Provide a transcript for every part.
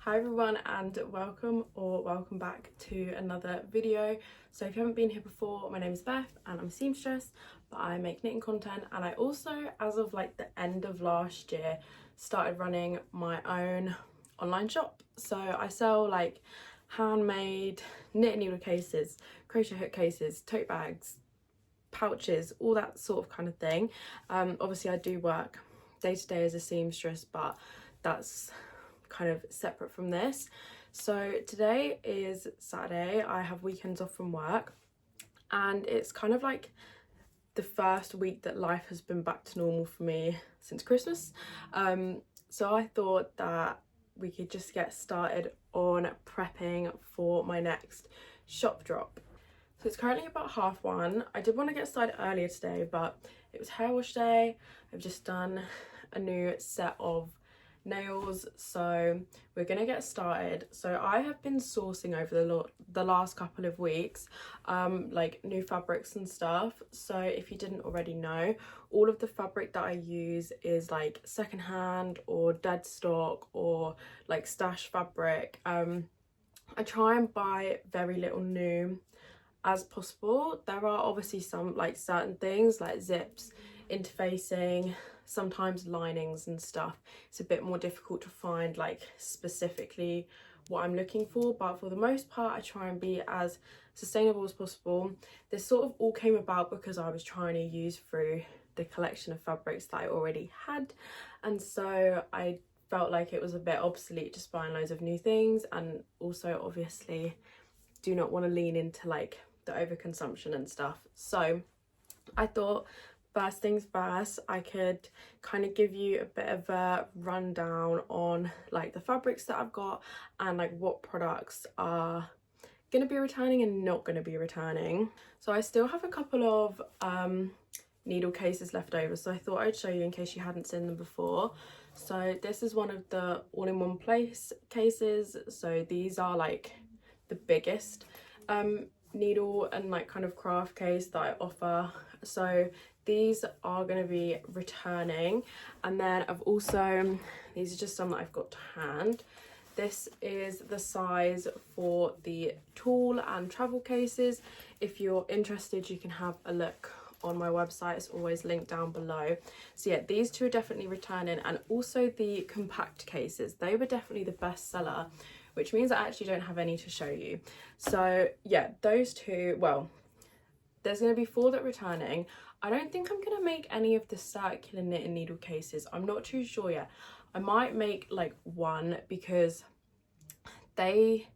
Hi everyone, and welcome back to another video. So if you haven't been here before, my name is Beth and I'm a seamstress, but I make knitting content, and I also, as of like the end of last year, started running my own online shop. So I sell like handmade knit needle cases, crochet hook cases, tote bags, pouches, all that sort of kind of thing. Obviously I do work day to day as a seamstress, but that's kind of separate from this. So today is Saturday, I have weekends off from work, and it's kind of like the first week that life has been back to normal for me since Christmas. So I thought that we could just get started on prepping for my next shop drop. So it's currently about 1:30. I did want to get started earlier today, but it was hair wash day. I've just done a new set of nails, so we're gonna get started. So I have been sourcing over the last couple of weeks like new fabrics and stuff. So if you didn't already know, all of the fabric that I use is like secondhand or dead stock or like stash fabric. I try and buy very little new as possible. There are obviously some like certain things like zips, interfacing, sometimes linings and stuff. It's a bit more difficult to find like specifically what I'm looking for, but for the most part I try and be as sustainable as possible. This sort of all came about because I was trying to use through the collection of fabrics that I already had, and so I felt like it was a bit obsolete just buying loads of new things, and also obviously do not want to lean into like the overconsumption and stuff. So I thought first things first, I could kind of give you a bit of a rundown on like the fabrics that I've got and like what products are going to be returning and not going to be returning. So I still have a couple of needle cases left over, so I thought I'd show you in case you hadn't seen them before. So this is one of the all-in-one place cases. So these are like the biggest needle and like kind of craft case that I offer. So these are going to be returning, and then I've also, these are just some that I've got to hand. This is the size for the tool and travel cases. If you're interested, you can have a look on my website, it's always linked down below. So yeah, these two are definitely returning, and also the compact cases, they were definitely the best seller, which means I actually don't have any to show you. So yeah, those two, well, there's going to be 4 that are returning. I don't think I'm going to make any of the circular knit and needle cases. I'm not too sure yet. I might make like one because they,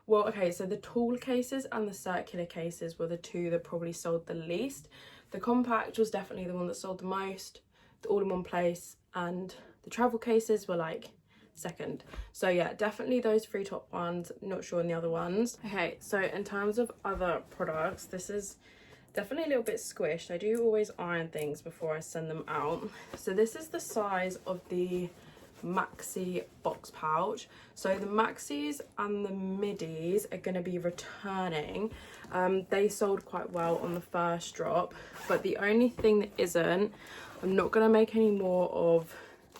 well, okay, so the tool cases and the circular cases were the 2 that probably sold the least. The compact was definitely the one that sold the most. The all-in-one place and the travel cases were like second. So yeah, definitely those 3 top ones, not sure on the other ones. Okay, so in terms of other products, this is definitely a little bit squished. I do always iron things before I send them out. So this is the size of the maxi box pouch. So the maxis and the midis are going to be returning. They sold quite well on the first drop, but the only thing that isn't, I'm not going to make any more of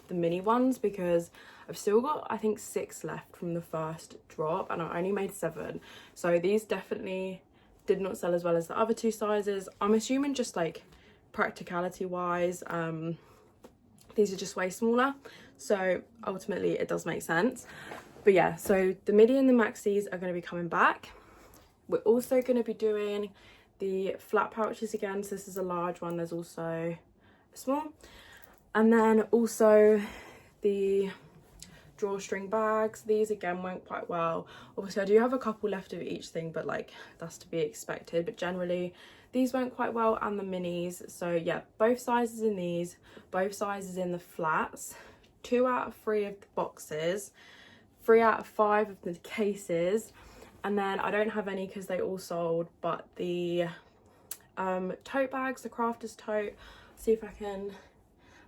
the mini ones because I've still got, I think, 6 left from the first drop, and I only made 7. So these definitely did not sell as well as the other 2 sizes. I'm assuming just like practicality wise, these are just way smaller, so ultimately it does make sense. But yeah, so the midi and the maxis are going to be coming back. We're also going to be doing the flat pouches again, so this is a large one, there's also a small, and then also the drawstring bags. These again went quite well. Obviously I do have a couple left of each thing, but like that's to be expected, but generally these went quite well, and the minis. So yeah, both sizes in these, both sizes in the flats, 2 out of 3 of the boxes, 3 out of 5 of the cases, and then I don't have any because they all sold, but the tote bags, the crafters tote, see if I can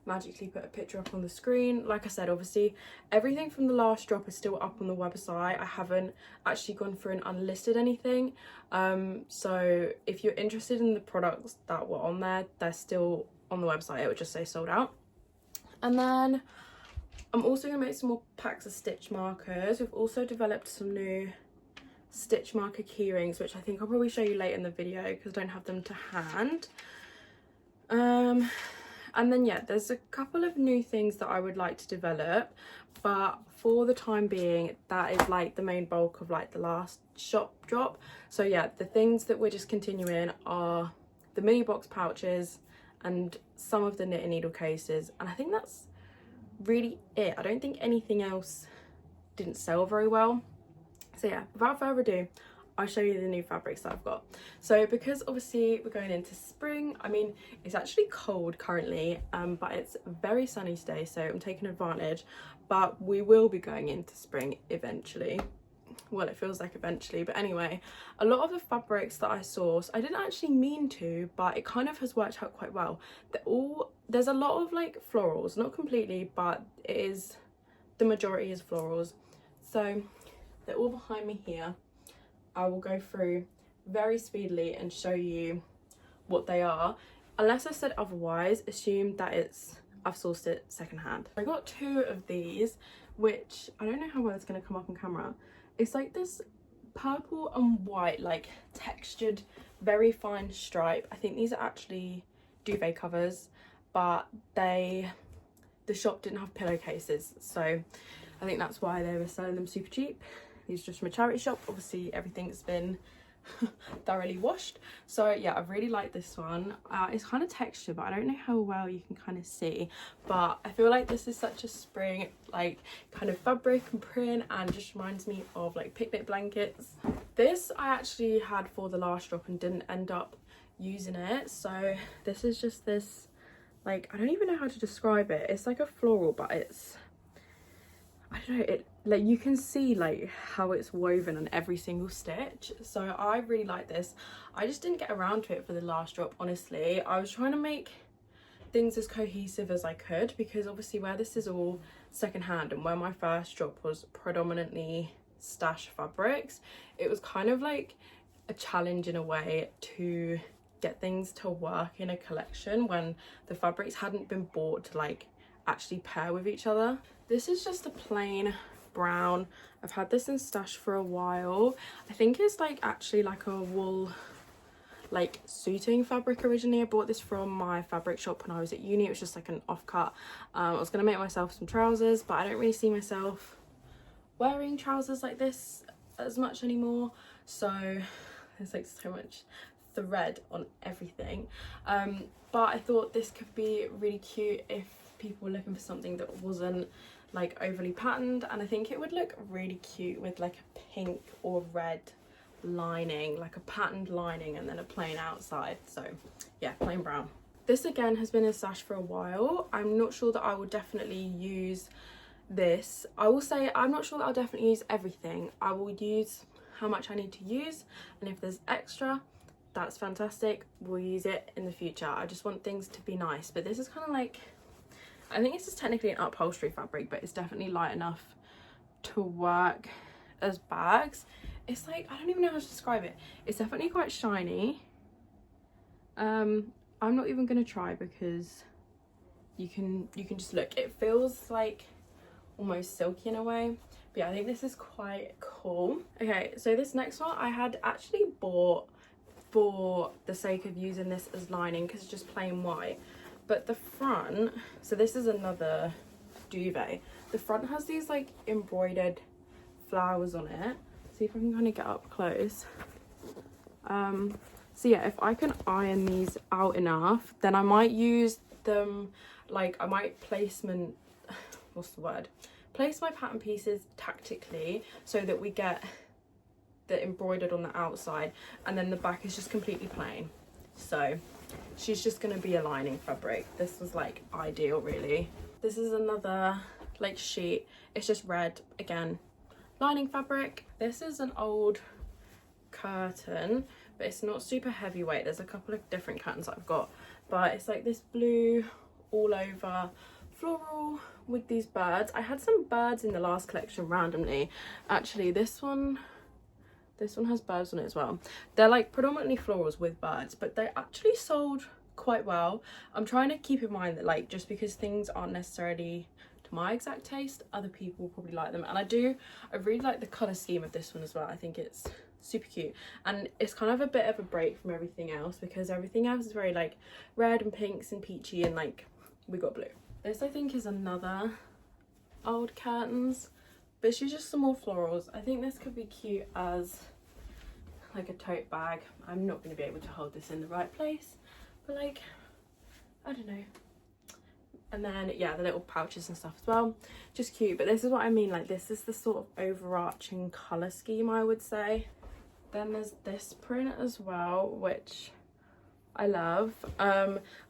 magically put a picture up on the screen. Like I said, obviously everything from the last drop is still up on the website. I haven't actually gone through and unlisted anything, so if you're interested in the products that were on there, they're still on the website. It would just say sold out. And then I'm also going to make some more packs of stitch markers. We've also developed some new stitch marker key rings, which I think I'll probably show you later in the video because I don't have them to hand. And then yeah, there's a couple of new things that I would like to develop, but for the time being that is like the main bulk of like the last shop drop. So yeah, the things that we're just continuing are the mini box pouches and some of the knitting needle cases, and I think that's really it. I don't think anything else didn't sell very well. So yeah, without further ado, I'll show you the new fabrics that I've got. So because obviously we're going into spring, I mean, it's actually cold currently, but it's very sunny today, so I'm taking advantage. But we will be going into spring eventually. Well, it feels like eventually, but anyway, a lot of the fabrics that I sourced, I didn't actually mean to, but it kind of has worked out quite well. There's a lot of like florals, not completely, but it is, the majority is florals. So they're all behind me here. I will go through very speedily and show you what they are. Unless I said otherwise, assume that I've sourced it secondhand. I got two of these, which I don't know how well it's going to come up on camera. It's like this purple and white, like textured, very fine stripe. I think these are actually duvet covers, but the shop didn't have pillowcases, so I think that's why they were selling them super cheap. These are just from a charity shop. Obviously everything's been thoroughly washed. So yeah, I really like this one. It's kind of textured, but I don't know how well you can kind of see, but I feel like this is such a spring like kind of fabric and print, and just reminds me of like picnic blankets. This I actually had for the last drop and didn't end up using it. So this is just this, like, I don't even know how to describe it. It's like a floral, but it's, I don't know, it like you can see like how it's woven on every single stitch. So I really like this. I just didn't get around to it for the last drop, honestly. I was trying to make things as cohesive as I could, because obviously where this is all secondhand and where my first drop was predominantly stash fabrics, it was kind of like a challenge in a way to get things to work in a collection when the fabrics hadn't been bought to like actually pair with each other. This is just a plain brown. I've had this in stash for a while. I think it's like actually like a wool like suiting fabric originally. I bought this from my fabric shop when I was at uni. It was just like an offcut. I was gonna make myself some trousers, but I don't really see myself wearing trousers like this as much anymore, so there's like so much thread on everything. But I thought this could be really cute if people were looking for something that wasn't like overly patterned, and I think it would look really cute with like a pink or red lining, like a patterned lining and then a plain outside. So yeah, plain brown. This again has been in stash for a while. I'm not sure that I will definitely use this. I will say I'm not sure that I'll definitely use everything. I will use how much I need to use, and if there's extra, that's fantastic, we'll use it in the future. I just want things to be nice. But this is kind of like, I think this is technically an upholstery fabric, but it's definitely light enough to work as bags. It's like, I don't even know how to describe it. It's definitely quite shiny. I'm not even gonna try because you can just look. It feels like almost silky in a way. But yeah, I think this is quite cool. Okay, so this next one I had actually bought for the sake of using this as lining because it's just plain white. But the front, so this is another duvet. The front has these like embroidered flowers on it. See if I can kind of get up close. So yeah, if I can iron these out enough, then I might use them, like I might place my pattern pieces tactically so that we get the embroidered on the outside, and then the back is just completely plain. So she's just going to be a lining fabric. This was like ideal, really. This is another like sheet. It's just red, again, lining fabric. This is an old curtain, but it's not super heavyweight. There's a couple of different curtains that I've got, but it's like this blue all over floral with these birds. I had some birds in the last collection randomly. Actually, this one has birds on it as well. They're like predominantly florals with birds, but they actually sold quite well. I'm trying to keep in mind that like just because things aren't necessarily to my exact taste. Other people will probably like them, and I really like the colour scheme of this one as well. I think it's super cute, and it's kind of a bit of a break from everything else because everything else is very like red and pinks and peachy, and like we got blue. This I think is another old curtains, but she's just some more florals. I think this could be cute as like a tote bag. I'm not going to be able to hold this in the right place, but like, I don't know. And then yeah, the little pouches and stuff as well, just cute. But this is what I mean, like this is the sort of overarching color scheme, I would say. Then there's this print as well, which I love.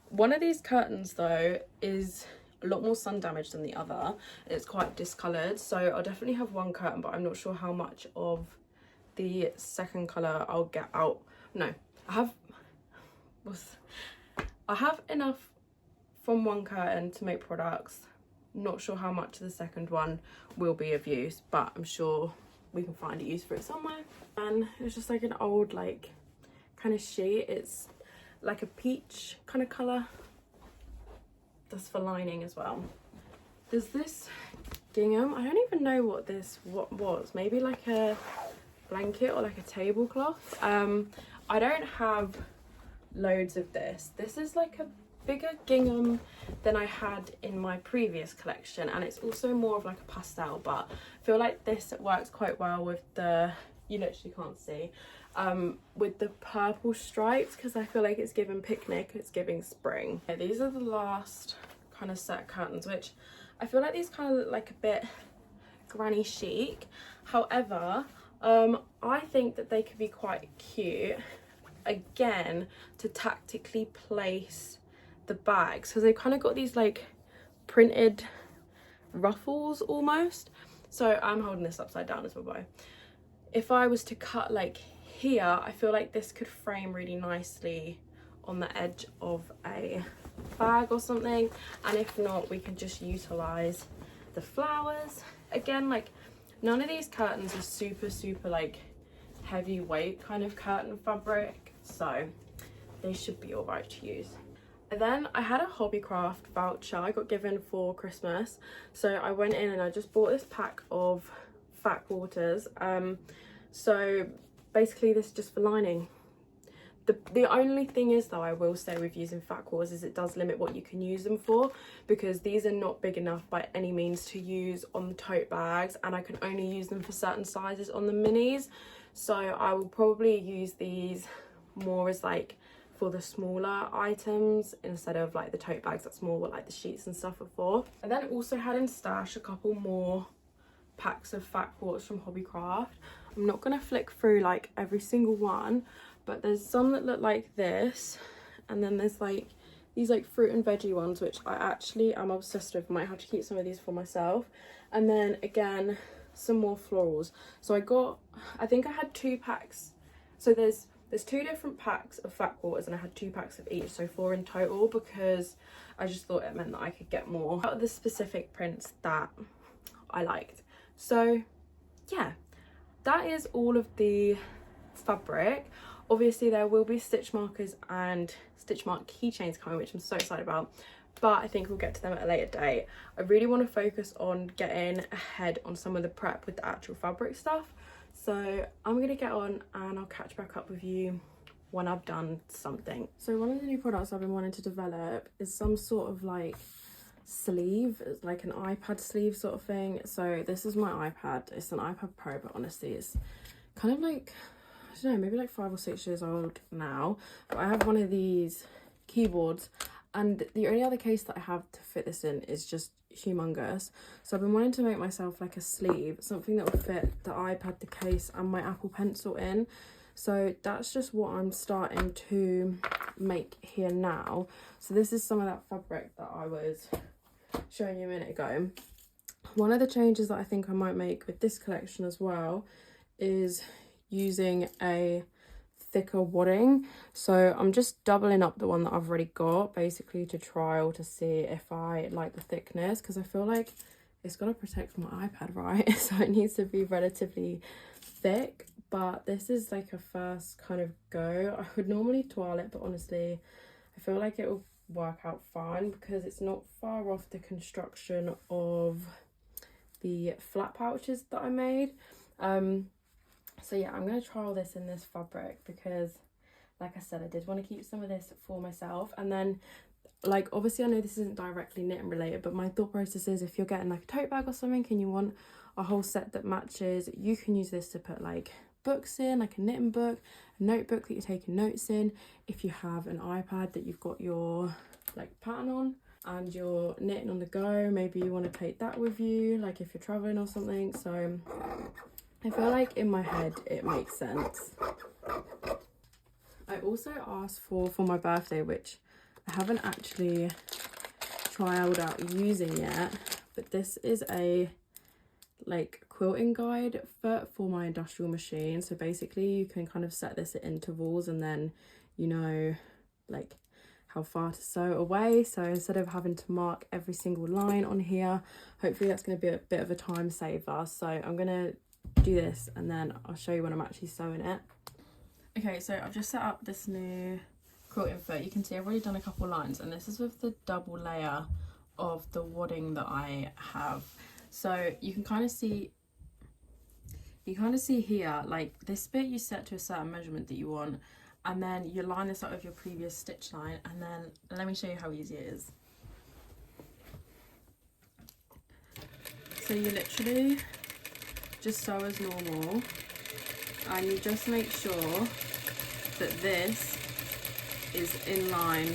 One of these curtains though is a lot more sun damaged than the other. It's quite discolored, so I'll definitely have one curtain, but I'm not sure how much of the second color I'll get out. No, I have enough from one curtain to make products. Not sure how much the second one will be of use, but I'm sure we can find a use for it somewhere. And it's just like an old like kind of sheet. It's like a peach kind of color. That's for lining as well. There's this gingham. I don't even know what was. Maybe like a blanket or like a tablecloth. I don't have loads of this. This is like a bigger gingham than I had in my previous collection, and it's also more of like a pastel, but I feel like this works quite well with the, you literally can't see, with the purple stripes, because I feel like it's giving picnic, it's giving spring. Okay, these are the last kind of set curtains, which I feel like these kind of look like a bit granny chic. However, I think that they could be quite cute again to tactically place the bags, because they've kind of got these like printed ruffles almost. So I'm holding this upside down as my bow. If I was to cut like here, I feel like this could frame really nicely on the edge of a bag or something, and if not, we can just utilize the flowers. Again, like none of these curtains are super like heavyweight kind of curtain fabric, so they should be all right to use. And then I had a Hobbycraft voucher I got given for Christmas, so I went in and I just bought this pack of fat quarters. So basically this is just for lining. The only thing is though, I will say with using fat quarters, is it does limit what you can use them for, because these are not big enough by any means to use on the tote bags, and I can only use them for certain sizes on the minis. So I will probably use these more as like for the smaller items instead of like the tote bags. That's more what like the sheets and stuff are for. I then also had in stash a couple more packs of fat quarters from Hobbycraft. I'm not gonna flick through like every single one, but there's some that look like this, and then there's like these like fruit and veggie ones, which I actually am obsessed with. Might have to keep some of these for myself. And then again, some more florals. So I think I had 2 packs. So there's 2 different packs of fat quarters, and I had 2 packs of each, so 4 in total, because I just thought it meant that I could get more out of the specific prints that I liked. So yeah, that is all of the fabric. Obviously there will be stitch markers and stitch mark keychains coming, which I'm so excited about, but I think we'll get to them at a later date. I really want to focus on getting ahead on some of the prep with the actual fabric stuff. So I'm gonna get on and I'll catch back up with you when I've done something. So one of the new products I've been wanting to develop is some sort of like sleeve. It's like an iPad sleeve sort of thing. So this is my iPad. It's an iPad Pro, but honestly it's kind of like, I don't know, maybe like 5 or 6 years old now. But I have one of these keyboards, and the only other case that I have to fit this in is just humongous. So I've been wanting to make myself like a sleeve, something that will fit the iPad, the case, and my Apple Pencil in. So that's just what I'm starting to make here now. So this is some of that fabric that I was showing you a minute ago. One of the changes that I think I might make with this collection as well is using a thicker wadding. So I'm just doubling up the one that I've already got, basically to trial to see if I like the thickness, because I feel like it's got to protect my iPad, right? So it needs to be relatively thick, but this is like a first kind of go. I would normally toile it, but honestly I feel like it will work out fine because it's not far off the construction of the flat pouches that I made. So yeah, I'm going to trial this in this fabric because, like I said, I did want to keep some of this for myself. And then, like, obviously I know this isn't directly knitting related, but my thought process is if you're getting like a tote bag or something and you want a whole set that matches, you can use this to put like books in, like a knitting book, a notebook that you're taking notes in. If you have an iPad that you've got your like pattern on and you're knitting on the go, maybe you want to take that with you, like if you're traveling or something. So I feel like in my head it makes sense. I also asked for my birthday, which I haven't actually trialed out using yet, but this is a like quilting guide for my industrial machine. So basically you can kind of set this at intervals and then you know like how far to sew away. So instead of having to mark every single line on here, hopefully that's going to be a bit of a time saver. So I'm going to do this and then I'll show you when I'm actually sewing it. Okay, so I've just set up this new quilting foot. You can see I've already done a couple lines, and this is with the double layer of the wadding that I have. So you can kind of see here, like this bit you set to a certain measurement that you want, and then you line this up with your previous stitch line, and then let me show you how easy it is. So you literally just sew as normal, and you just make sure that this is in line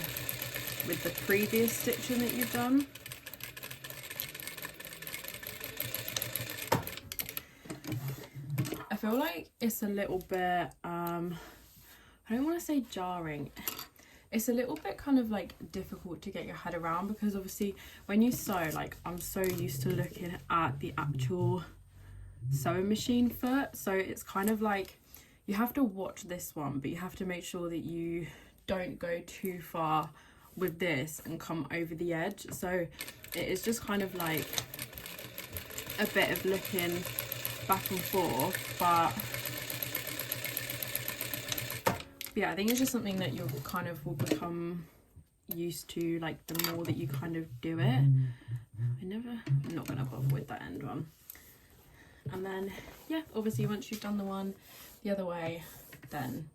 with the previous stitching that you've done. I feel like it's a little bit I don't want to say jarring, it's a little bit kind of like difficult to get your head around, because obviously when you sew, like I'm so used to looking at the actual sewing machine foot, so it's kind of like you have to watch this one, but you have to make sure that you don't go too far with this and come over the edge. So it is just kind of like a bit of looking back and forth, but yeah, I think it's just something that you'll kind of will become used to, like the more that you kind of do it. I'm not gonna bother with that end one. And then yeah, obviously once you've done the one the other way, then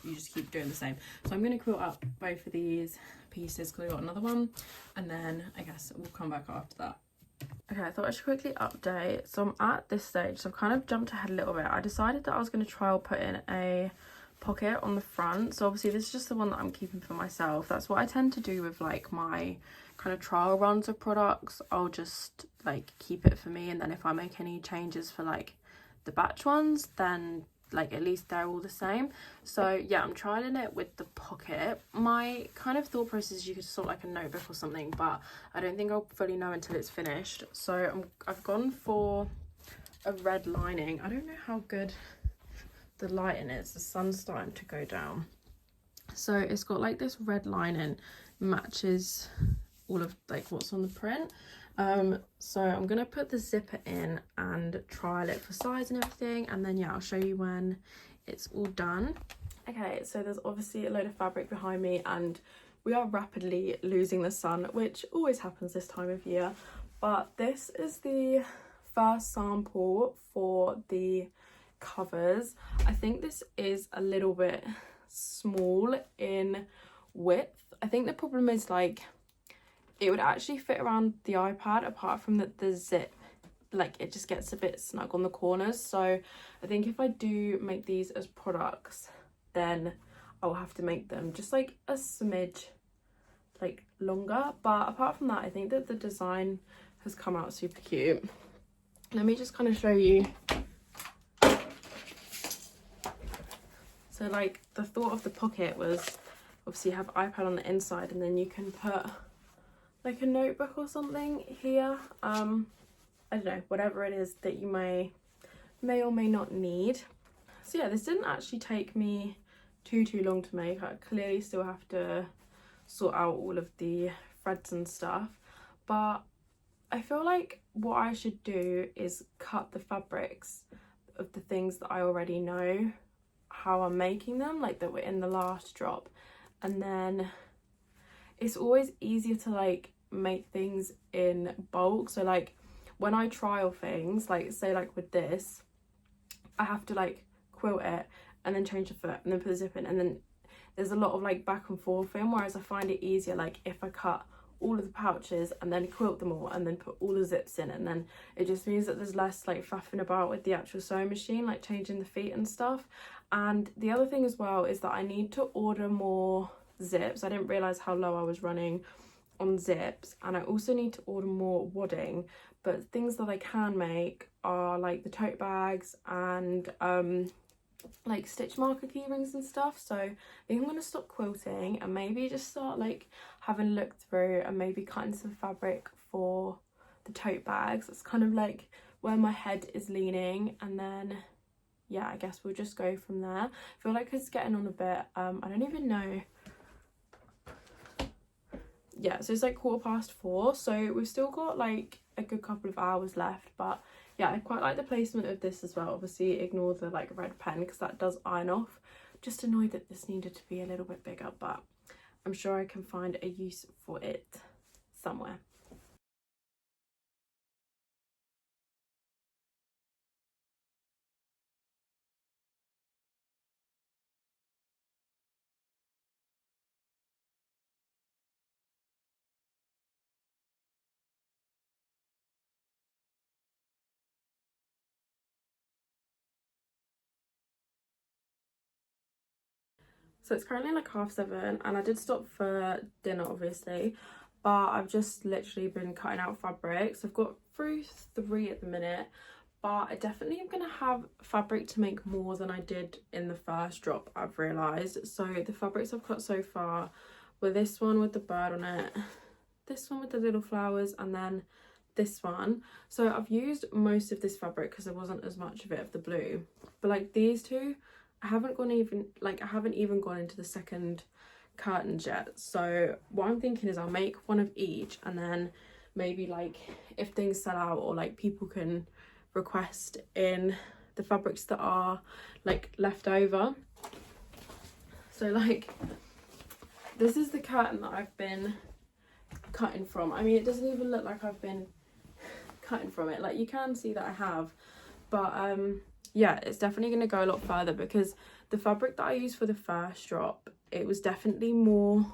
you just keep doing the same. So I'm going to quilt up both of these pieces because I got another one, and then I guess we'll come back after that. Okay, I thought I should quickly update. So I'm at this stage, so I've kind of jumped ahead a little bit. I decided that I was going to trial put in a pocket on the front. So obviously this is just the one that I'm keeping for myself. That's what I tend to do with like my kind of trial runs of products. I'll just like keep it for me, and then if I make any changes for like the batch ones, then like at least they're all the same. So yeah, I'm trialing it with the pocket. My kind of thought process is you could sort like a notebook or something, but I don't think I'll fully know until it's finished. So I've gone for a red lining. I don't know how good the lighting is, the sun's starting to go down. So it's got like this red lining, matches all of like what's on the print. So I'm gonna put the zipper in and trial it for size and everything, and then yeah, I'll show you when it's all done. Okay, so there's obviously a load of fabric behind me and we are rapidly losing the sun, which always happens this time of year, but this is the first sample for the covers. I think this is a little bit small in width. I think the problem is like it would actually fit around the iPad, apart from that the zip, like it just gets a bit snug on the corners. So I think if I do make these as products, then I'll have to make them just like a smidge like longer. But apart from that, I think that the design has come out super cute. Let me just kind of show you. So like the thought of the pocket was obviously you have iPad on the inside, and then you can put like a notebook or something here. I don't know, whatever it is that you may or may not need. So yeah, this didn't actually take me too long to make. I clearly still have to sort out all of the threads and stuff, but I feel like what I should do is cut the fabrics of the things that I already know how I'm making them, like that were in the last drop, and then it's always easier to like make things in bulk. So like when I trial things, like say like with this, I have to like quilt it and then change the foot and then put the zip in, and then there's a lot of like back and forth in, whereas I find it easier like if I cut all of the pouches and then quilt them all and then put all the zips in, and then it just means that there's less like faffing about with the actual sewing machine, like changing the feet and stuff. And the other thing as well is that I need to order more zips. I didn't realize how low I was running on zips, and I also need to order more wadding. But things that I can make are like the tote bags and like stitch marker key rings and stuff. So I think I'm gonna stop quilting and maybe just start like having a look through and maybe cutting some fabric for the tote bags. It's kind of like where my head is leaning, and then yeah, I guess we'll just go from there. I feel like it's getting on a bit. I don't even know. Yeah, so it's like 4:15, so we've still got like a good couple of hours left. But yeah, I quite like the placement of this as well. Obviously ignore the like red pen because that does iron off. Just annoyed that this needed to be a little bit bigger, but I'm sure I can find a use for it somewhere. So it's currently like 7:30, and I did stop for dinner obviously, but I've just literally been cutting out fabrics. I've got through 3 at the minute, but I definitely am gonna have fabric to make more than I did in the first drop, I've realised. So the fabrics I've cut so far were this one with the bird on it, this one with the little flowers, and then this one. So I've used most of this fabric because there wasn't as much of it of the blue, but like these two, I haven't even gone into the second curtains yet. So what I'm thinking is I'll make one of each, and then maybe like if things sell out or like people can request in the fabrics that are like left over. So like this is the curtain that I've been cutting from. I mean, it doesn't even look like I've been cutting from it. Like you can see that I have, but yeah, it's definitely going to go a lot further because the fabric that I used for the first drop, it was definitely more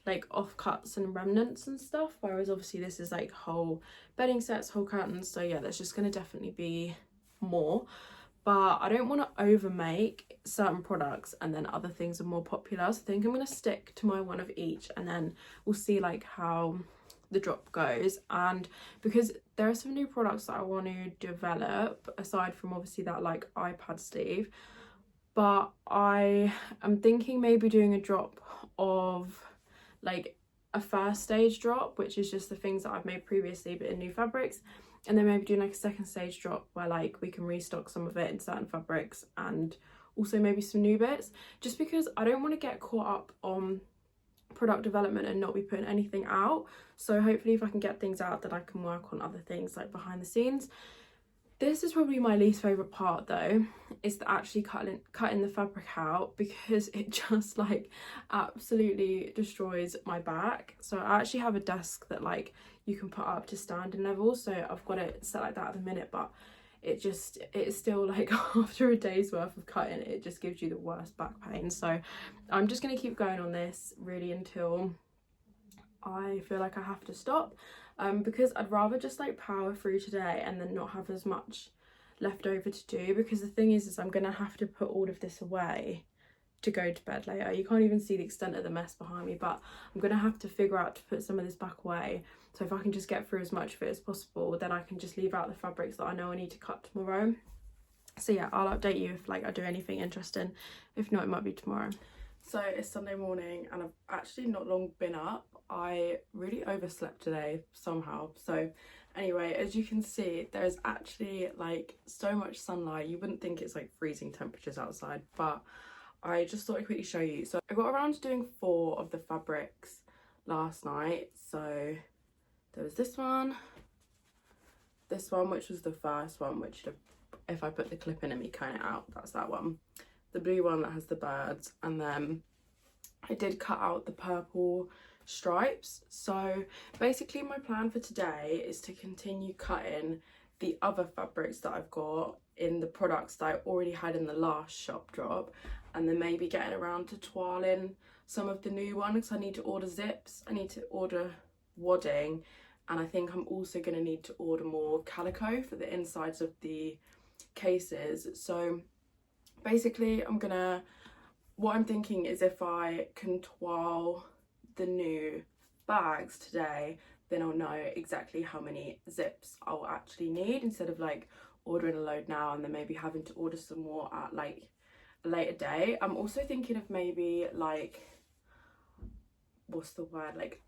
like offcuts and remnants and stuff, whereas obviously this is like whole bedding sets, whole curtains. So yeah, there's just going to definitely be more, but I don't want to over make certain products and then other things are more popular. So I think I'm going to stick to my one of each, and then we'll see like how the drop goes. And because there are some new products that I want to develop aside from obviously that like iPad sleeve, but I am thinking maybe doing a drop of like a first stage drop, which is just the things that I've made previously but in new fabrics, and then maybe doing like a second stage drop where like we can restock some of it in certain fabrics and also maybe some new bits, just because I don't want to get caught up on product development and not be putting anything out. So hopefully if I can get things out, that I can work on other things like behind the scenes. This is probably my least favourite part though, is the actually cutting the fabric out, because it just like absolutely destroys my back. So I actually have a desk that like you can put up to standing level, so I've got it set like that at the minute, but it's still like after a day's worth of cutting, it just gives you the worst back pain. So I'm just going to keep going on this really until I feel like I have to stop, because I'd rather just like power through today and then not have as much left over to do, because the thing is I'm going to have to put all of this away to go to bed later. You can't even see the extent of the mess behind me, but I'm going to have to figure out to put some of this back away. So if I can just get through as much of it as possible, then I can just leave out the fabrics that I know I need to cut tomorrow. So yeah, I'll update you if like I do anything interesting. If not, it might be tomorrow. So it's Sunday morning and I've actually not long been up. I really overslept today somehow. So anyway, as you can see, there's actually like so much sunlight. You wouldn't think it's like freezing temperatures outside, but I just thought I'd quickly show you. So I got around to doing 4 of the fabrics last night. So there was this one, which was the first one, which if I put the clip in and me cutting it out, that's that one. The blue one that has the birds, and then I did cut out the purple stripes. So basically my plan for today is to continue cutting the other fabrics that I've got in the products that I already had in the last shop drop, and then maybe getting around to toiling some of the new ones. I need to order zips, I need to order wadding, and I think I'm also going to need to order more calico for the insides of the cases. So basically what I'm thinking is if I can toile the new bags today, then I'll know exactly how many zips I'll actually need, instead of like ordering a load now and then maybe having to order some more at like a later day. I'm also thinking of maybe like, what's the word, like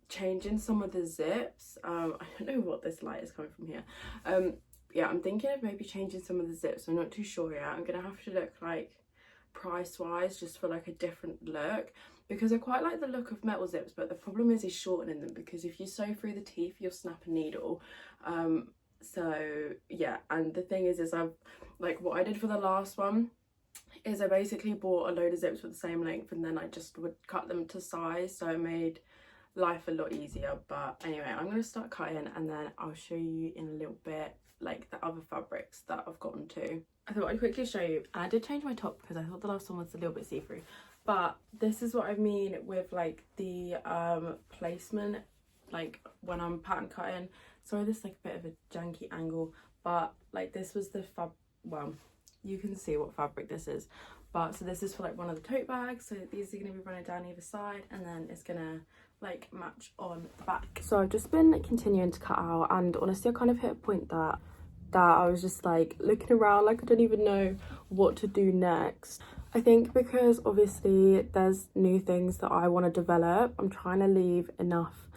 changing some of the zips. I don't know what this light is coming from here. Yeah, I'm thinking of maybe changing some of the zips. I'm not too sure yet. I'm gonna have to look like price wise just for like a different look, because I quite like the look of metal zips, but the problem is shortening them, because if you sew through the teeth you'll snap a needle. So yeah, and the thing is I've like, what I did for the last one is I basically bought a load of zips with the same length, and then I just would cut them to size, so it made life a lot easier. But anyway, I'm going to start cutting and then I'll show you in a little bit like the other fabrics that I've gotten to. I thought I'd quickly show you, and I did change my top because I thought the last one was a little bit see-through, but this is what I mean with like the placement, like when I'm pattern cutting. Sorry, this is like a bit of a janky angle, but like this was the well, you can see what fabric this is, but so this is for like one of the tote bags, so these are going to be running down either side, and then it's gonna like match on the back. So I've just been continuing to cut out, and honestly I kind of hit a point that I was just like looking around like I don't even know what to do next. I think because obviously there's new things that I want to develop, I'm trying to leave enough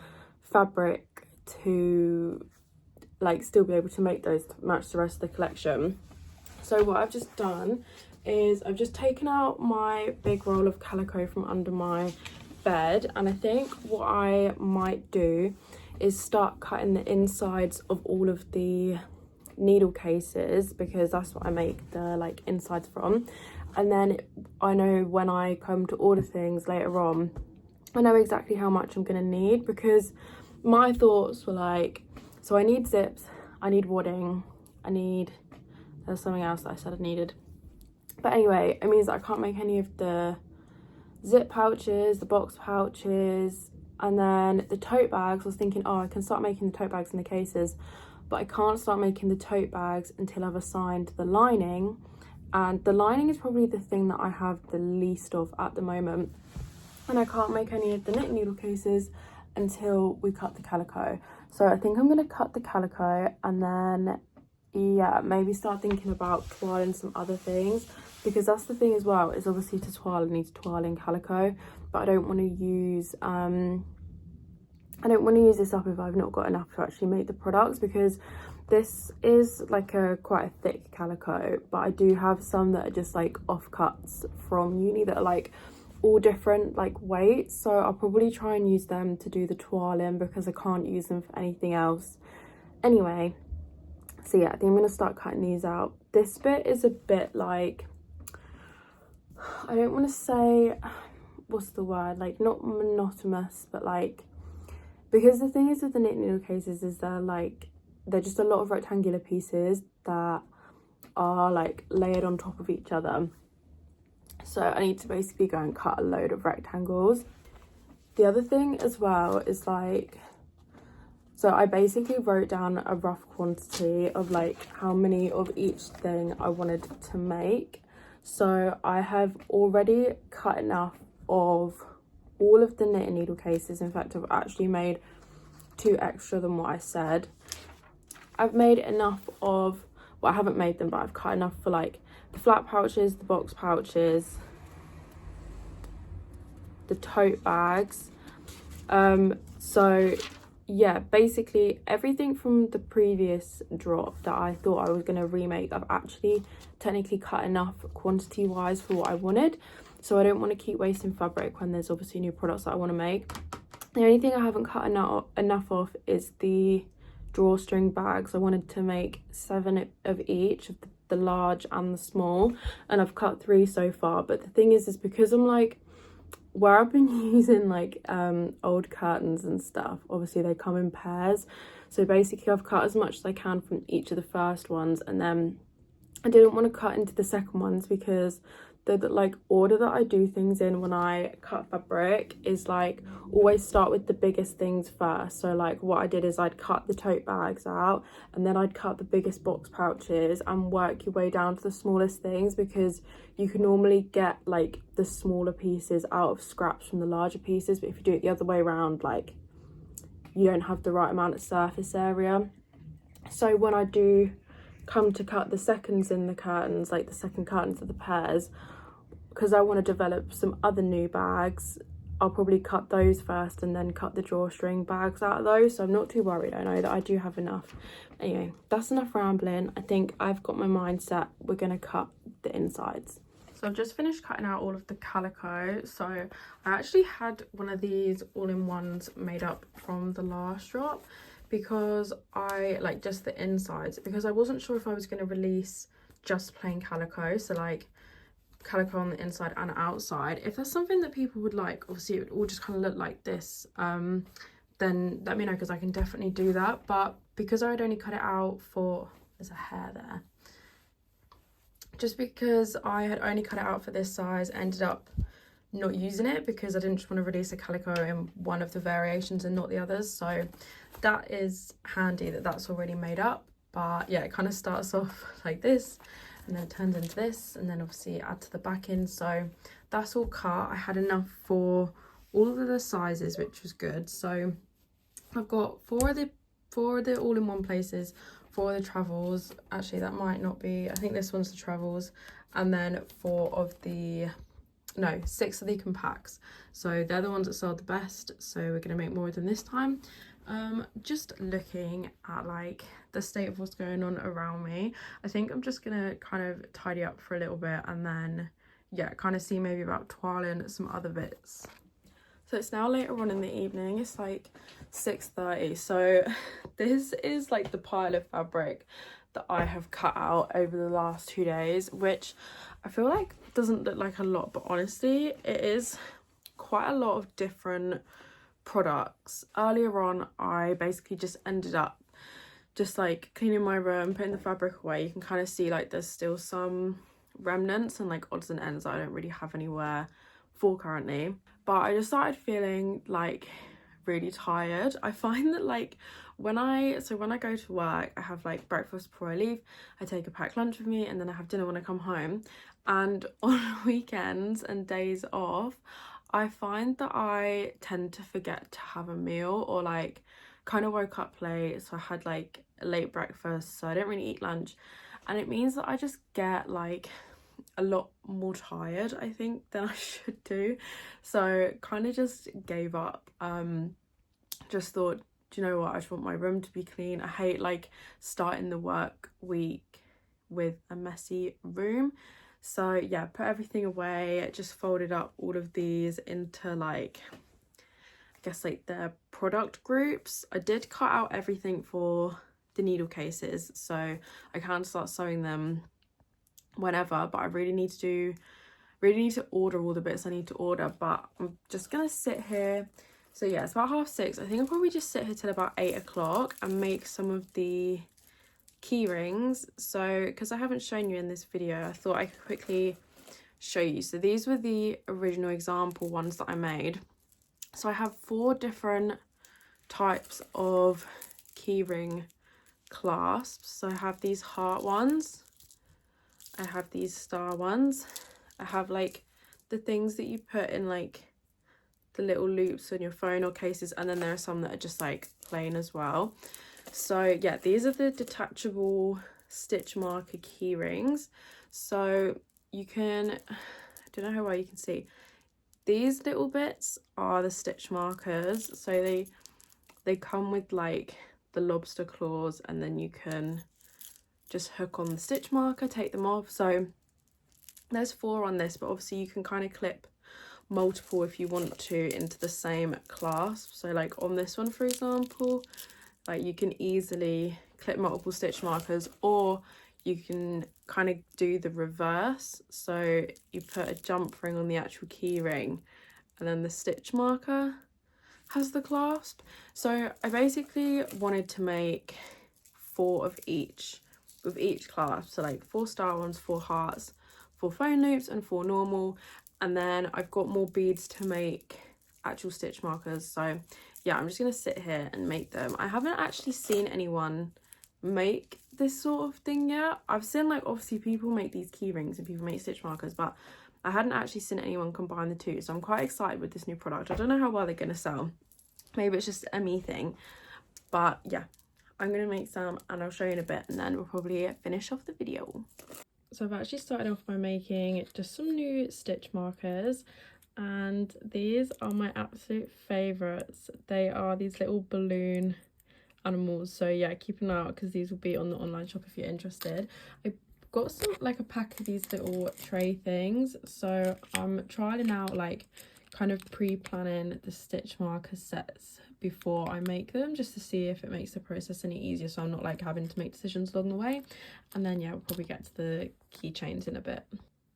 fabric to like still be able to make those to match the rest of the collection. So what I've just done is I've just taken out my big roll of calico from under my bed, and I think what I might do is start cutting the insides of all of the needle cases, because that's what I make the like insides from. And then I know when I come to order things later on, I know exactly how much I'm gonna need, because my thoughts were like, so I need zips, I need wadding, there's something else that I said I needed, but anyway, it means that I can't make any of the zip pouches, the box pouches, and then the tote bags. I was thinking, oh, I can start making the tote bags in the cases, but I can't start making the tote bags until I've assigned the lining, and the lining is probably the thing that I have the least of at the moment, and I can't make any of the knit needle cases until we cut the calico. So I think I'm going to cut the calico, and then yeah, maybe start thinking about toiling some other things, because that's the thing as well, is obviously to toile I need to toile in calico, but I don't want to use this up if I've not got enough to actually make the products, because this is like quite a thick calico, but I do have some that are just like offcuts from uni that are like all different like weights, so I'll probably try and use them to do the toiling, because I can't use them for anything else anyway. So yeah, I think I'm gonna start cutting these out. This bit is a bit like, I don't want to say, what's the word, like not monotonous, but like, because the thing is with the knit needle cases is they're just a lot of rectangular pieces that are like layered on top of each other. So I need to basically go and cut a load of rectangles. The other thing as well is like, so I basically wrote down a rough quantity of like how many of each thing I wanted to make. So I have already cut enough of all of the knit needle cases. In fact, I've actually made 2 extra than what I said. I've made enough of, well, I haven't made them, but I've cut enough for like the flat pouches, the box pouches, the tote bags. So yeah, basically everything from the previous drop that I thought I was going to remake, I've actually technically cut enough quantity wise for what I wanted, so I don't want to keep wasting fabric when there's obviously new products that I want to make. The only thing I haven't cut enough of is the drawstring bags. I wanted to make 7 of each, of the large and the small, and I've cut 3 so far. But the thing is because I'm like where I've been using like old curtains and stuff, obviously they come in pairs. So basically I've cut as much as I can from each of the first ones, and then I didn't want to cut into the second ones because the like order that I do things in when I cut fabric is like always start with the biggest things first. So like what I did is I'd cut the tote bags out, and then I'd cut the biggest box pouches and work your way down to the smallest things, because you can normally get like the smaller pieces out of scraps from the larger pieces, but if you do it the other way around, like you don't have the right amount of surface area. So when I do come to cut the seconds in the curtains, like the second curtains of the pairs, because I want to develop some other new bags, I'll probably cut those first and then cut the drawstring bags out of those. So I'm not too worried. I know that I do have enough. Anyway, that's enough rambling. I think I've got my mindset. We're going to cut the insides. So I've just finished cutting out all of the calico. So I actually had one of these all-in-ones made up from the last drop, because I like just the insides, because I wasn't sure if I was going to release just plain calico, so like calico on the inside and outside. If there's something that people would like, obviously it would all just kind of look like this, then let me know, because I can definitely do that. But because I had only cut it out for, there's a hair there, just because I had only cut it out for this size, I ended up not using it because I didn't just want to release a calico in one of the variations and not the others. So that is handy that that's already made up. But yeah, it kind of starts off like this and then turns into this, and then obviously add to the backing. So that's all cut. I had enough for all of the sizes, which was good. So I've got four of the all-in-one places, 4 of the travels. Actually, that might not be, I think this one's the travels, and then 6 of the compacts. So they're the ones that sold the best, so we're going to make more of them this time. Just looking at like the state of what's going on around me, I think I'm just gonna kind of tidy up for a little bit, and then yeah, kind of see maybe about toiling some other bits. So it's now later on in the evening, it's like 6:30. So this is like the pile of fabric that I have cut out over the last 2 days, which I feel like doesn't look like a lot, but honestly it is quite a lot of different products. Earlier on I basically just ended up just like cleaning my room, putting the fabric away. You can kind of see like there's still some remnants and like odds and ends that I don't really have anywhere for currently. But I just started feeling like really tired. I find that like when I go to work, I have like breakfast before I leave, I take a packed lunch with me, and then I have dinner when I come home. And on weekends and days off, I find that I tend to forget to have a meal, or like kind of woke up late, so I had like a late breakfast, so I didn't really eat lunch, and it means that I just get like a lot more tired, I think, than I should do. So kind of just gave up. Just thought, do you know what, I just want my room to be clean. I hate like starting the work week with a messy room. So yeah, put everything away, just folded up all of these into like, I guess like their product groups. I did cut out everything for the needle cases, so I can start sewing them whenever, but I really need to order all the bits I need to order. But I'm just gonna sit here. So yeah, it's about 6:30. I think I'll probably just sit here till about 8 o'clock and make some of the key rings. So because I haven't shown you in this video, I thought I could quickly show you. So these were the original example ones that I made. So I have 4 different types of keyring clasps. So I have these heart ones, I have these star ones, I have like the things that you put in like the little loops on your phone or cases, and then there are some that are just like plain as well. So yeah, these are the detachable stitch marker key rings. So you can, I don't know how well you can see, these little bits are the stitch markers. So they come with like the lobster claws, and then you can just hook on the stitch marker, take them off. So there's 4 on this, but obviously you can kind of clip multiple if you want to into the same clasp. So like on this one, for example, like you can easily clip multiple stitch markers, or you can kind of do the reverse. So you put a jump ring on the actual key ring, and then the stitch marker has the clasp. So I basically wanted to make 4 of each with each clasp, so like 4 star ones, 4 hearts, 4 phone loops and 4 normal, and then I've got more beads to make actual stitch markers. So yeah, I'm just gonna sit here and make them. I haven't actually seen anyone make this sort of thing yet. I've seen like obviously people make these key rings and people make stitch markers, but I hadn't actually seen anyone combine the two, so I'm quite excited with this new product. I don't know how well they're gonna sell. Maybe it's just a me thing, but yeah, I'm gonna make some and I'll show you in a bit, and then we'll probably finish off the video. So I've actually started off by making just some new stitch markers, and these are my absolute favorites. They are these little balloon animals, so yeah, keep an eye out because these will be on the online shop if you're interested. I got some like a pack of these little tray things, so I'm trialing out like kind of pre-planning the stitch marker sets before I make them, just to see if it makes the process any easier, so I'm not like having to make decisions along the way. And then yeah, we'll probably get to the keychains in a bit.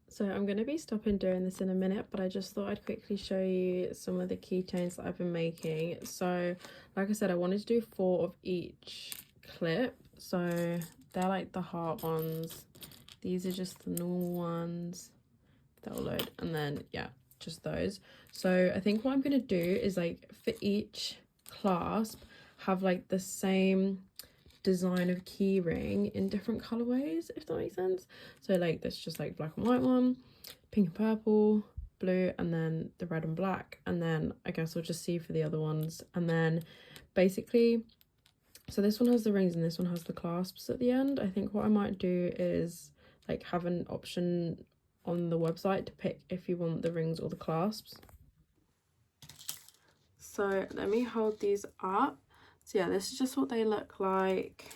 So I'm going to be stopping doing this in a minute, but I just thought I'd quickly show you some of the keychains that I've been making. So like I said, I wanted to do 4 of each clip, so they're like the heart ones. These are just the normal ones. That'll load, and then yeah, just those. So I think what I'm going to do is like for each clasp have like the same design of key ring in different colorways, if that makes sense. So like this just like black and white one, pink and purple, blue, and then the red and black, and then I guess I'll just see for the other ones. And then basically, so this one has the rings and this one has the clasps at the end. I think what I might do is like have an option on the website to pick if you want the rings or the clasps. So let me hold these up. So yeah, this is just what they look like,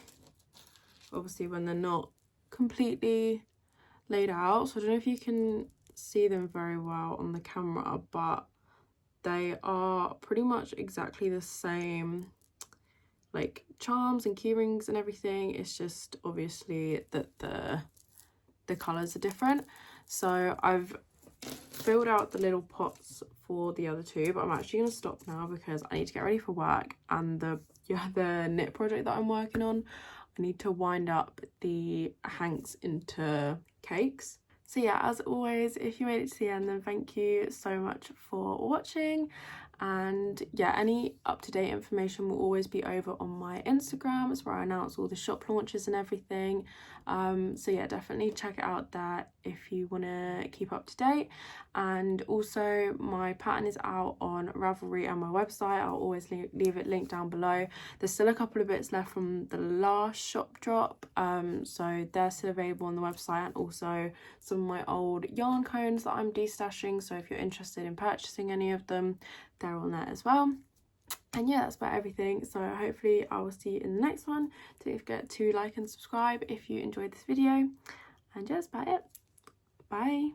obviously when they're not completely laid out. So I don't know if you can see them very well on the camera, but they are pretty much exactly the same, like charms and key rings and everything. It's just obviously that the colors are different. So I've filled out the little pots for the other 2, but I'm actually going to stop now because I need to get ready for work, and the knit project that I'm working on, I need to wind up the hanks into cakes. So yeah, as always, if you made it to the end, then thank you so much for watching. And yeah, any up-to-date information will always be over on my Instagram, where I announce all the shop launches and everything. So yeah, definitely check it out there if you want to keep up to date. And also my pattern is out on Ravelry and my website. I'll always leave it linked down below. There's still a couple of bits left from the last shop drop, so they're still available on the website, and also some of my old yarn cones that I'm destashing, so if you're interested in purchasing any of them, they're on there as well. And yeah, that's about everything, so hopefully I will see you in the next one. Don't forget to like and subscribe if you enjoyed this video, and yeah, that's about it. Bye.